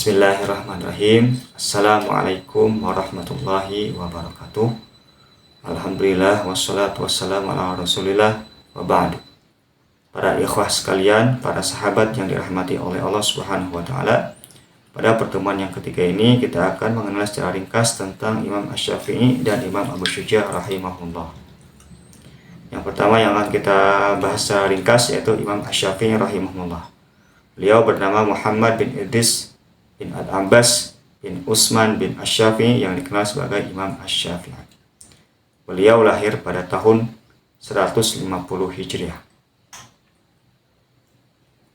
Bismillahirrahmanirrahim. Assalamualaikum warahmatullahi wabarakatuh. Alhamdulillah wassalatu wassalamu ala rasulillah wa ba'du. Para ikhwah sekalian, para sahabat yang dirahmati oleh Allah Subhanahu wa taala. Pada pertemuan yang ketiga ini kita akan mengenal secara ringkas tentang Imam Asy-Syafi'i dan Imam Abu Syuja rahimahullah. Yang pertama yang akan kita bahas secara ringkas yaitu Imam Asy-Syafi'i rahimahullah. Beliau bernama Muhammad bin Idris bin Al-Abbas bin Utsman bin Asy-Syafi'i yang dikenal sebagai Imam Asy-Syafi'i. Beliau lahir pada tahun 150 Hijriah.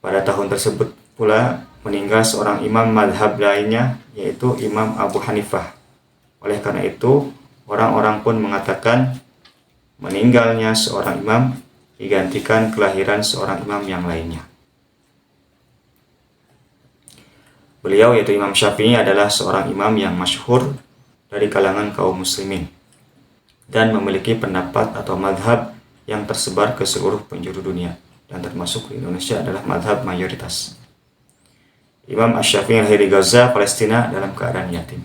Pada tahun tersebut pula meninggal seorang imam madhab lainnya yaitu Imam Abu Hanifah. Oleh karena itu orang-orang pun mengatakan meninggalnya seorang imam digantikan kelahiran seorang imam yang lainnya. Beliau yaitu Imam Syafi'i adalah seorang imam yang masyhur dari kalangan kaum muslimin dan memiliki pendapat atau madhab yang tersebar ke seluruh penjuru dunia dan termasuk di Indonesia adalah madhab mayoritas. Imam Asy-Syafi'i lahir di Gaza, Palestina dalam keadaan yatim.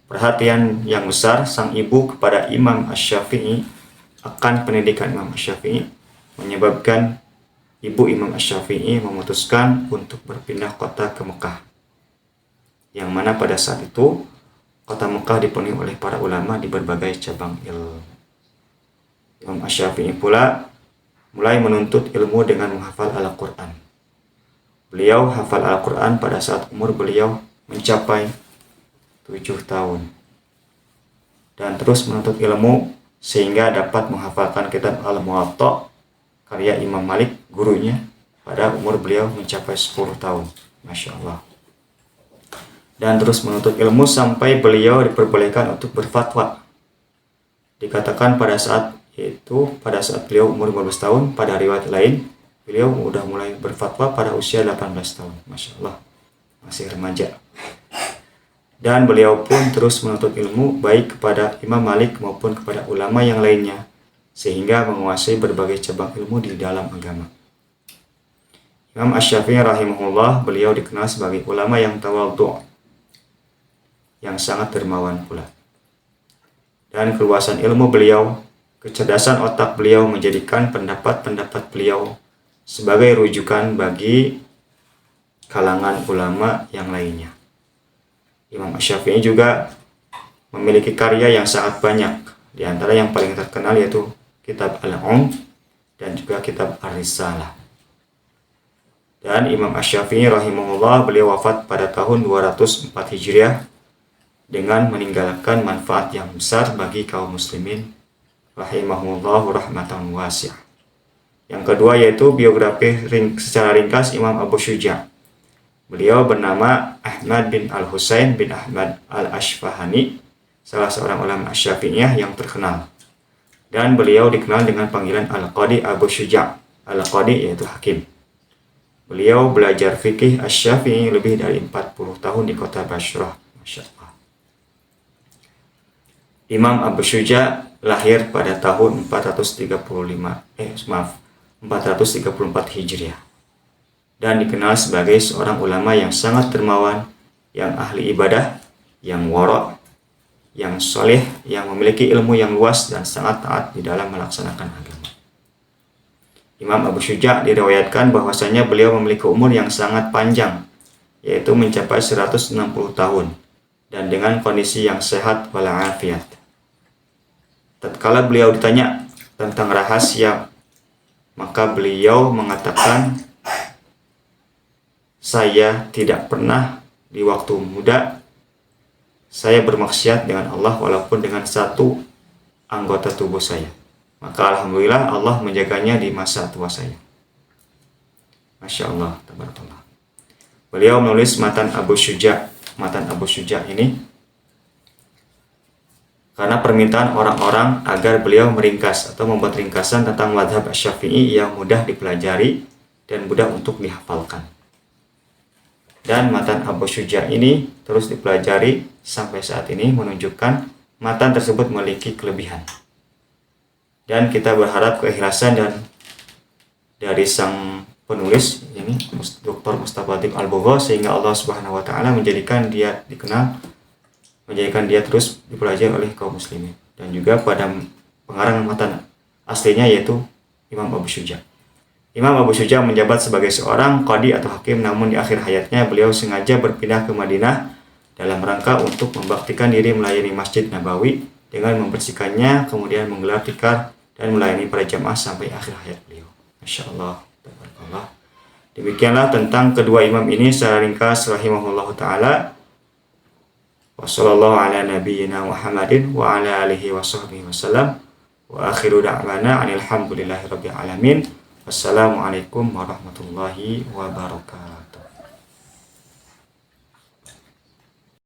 Perhatian yang besar sang ibu kepada Imam Asy-Syafi'i akan pendidikan Imam Asy-Syafi'i menyebabkan ibu Imam Asy-Syafi'i memutuskan untuk berpindah kota ke Mekah. Yang mana pada saat itu kota Mekah dipenuhi oleh para ulama di berbagai cabang ilmu. Imam Asy-Syafi'i pula mulai menuntut ilmu dengan menghafal Al-Quran. Beliau hafal Al-Quran pada saat umur beliau mencapai 7 tahun. Dan terus menuntut ilmu sehingga dapat menghafalkan kitab Al-Muwatta karya Imam Malik, gurunya, pada umur beliau mencapai 10 tahun. Masya Allah. Dan terus menuntut ilmu sampai beliau diperbolehkan untuk berfatwa. Dikatakan pada saat beliau umur 15 tahun, pada riwayat lain, beliau sudah mulai berfatwa pada usia 18 tahun. Masya Allah, masih remaja. Dan beliau pun terus menuntut ilmu baik kepada Imam Malik maupun kepada ulama yang lainnya, sehingga menguasai berbagai cabang ilmu di dalam agama. Imam Asy-Syafi'i rahimahullah, beliau dikenal sebagai ulama yang tawadhu', yang sangat dermawan pula. Dan keluasan ilmu beliau, kecerdasan otak beliau menjadikan pendapat-pendapat beliau sebagai rujukan bagi kalangan ulama yang lainnya. Imam Asy-Syafi'i juga memiliki karya yang sangat banyak, di antara yang paling terkenal yaitu Kitab dan juga Kitab Ar-Risalah. Dan Imam Asy-Syafi'i rahimahullah, beliau wafat pada tahun 204 Hijriah dengan meninggalkan manfaat yang besar bagi kaum muslimin rahimahullah rahmatan wasi'ah. Yang kedua yaitu biografi secara ringkas Imam Abu Syuja. Beliau bernama Ahmad bin Al-Husain bin Ahmad Al-Asfahani, salah seorang ulama Asy-Syafi'iyah yang terkenal. Dan beliau dikenal dengan panggilan Al-Qadi Abu Syuja'. Al-Qadi yaitu hakim. Beliau belajar fikih Asy-Syafi'i lebih dari 40 tahun di kota Bashrah. Masya Allah. Imam Abu Syuja' lahir pada tahun 434 Hijriah. Dan dikenal sebagai seorang ulama yang sangat dermawan, yang ahli ibadah, yang wara', yang soleh, yang memiliki ilmu yang luas dan sangat taat di dalam melaksanakan agama. Imam Abu Syuja' diriwayatkan bahwasanya beliau memiliki umur yang sangat panjang, yaitu mencapai 160 tahun, dan dengan kondisi yang sehat walafiat. Tatkala beliau ditanya tentang rahasia, maka beliau mengatakan, saya tidak pernah di waktu muda saya bermaksiat dengan Allah walaupun dengan satu anggota tubuh saya. Maka alhamdulillah Allah menjaganya di masa tua saya. Masya Allah, tabarakallah. Beliau menulis Matan Abu Syuja'. Matan Abu Syuja' ini karena permintaan orang-orang agar beliau meringkas atau membuat ringkasan tentang madhab Asy-Syafi'i yang mudah dipelajari dan mudah untuk dihafalkan. Dan Matan Abu Syuja' ini terus dipelajari sampai saat ini, menunjukkan matan tersebut memiliki kelebihan. Dan kita berharap keikhlasan dan dari sang penulis ini ini Dr. Mustafa Latif Al-Bogho, sehingga Allah Subhanahu wa taala menjadikan dia dikenal, menjadikan dia terus dipelajari oleh kaum muslimin. Dan juga pada pengarang matan aslinya yaitu Imam Abu Syuja. Imam Abu Syuja menjabat sebagai seorang qadi atau hakim, namun di akhir hayatnya beliau sengaja berpindah ke Madinah dalam rangka untuk membaktikan diri melayani Masjid Nabawi dengan membersihkannya, kemudian menggelar tikar dan melayani para jamaah sampai akhir hayat beliau. Masya Allah, tabarakallah. Demikianlah tentang kedua imam ini secara ringkas rahimahullahu ta'ala. Wa sallallahu ala nabiyyina Muhammadin wa ala alihi wa sahbihi wasallam. Wa akhiru da'wana anil hamdulillahi rabbil alamin. Wassalamualaikum warahmatullahi wabarakatuh.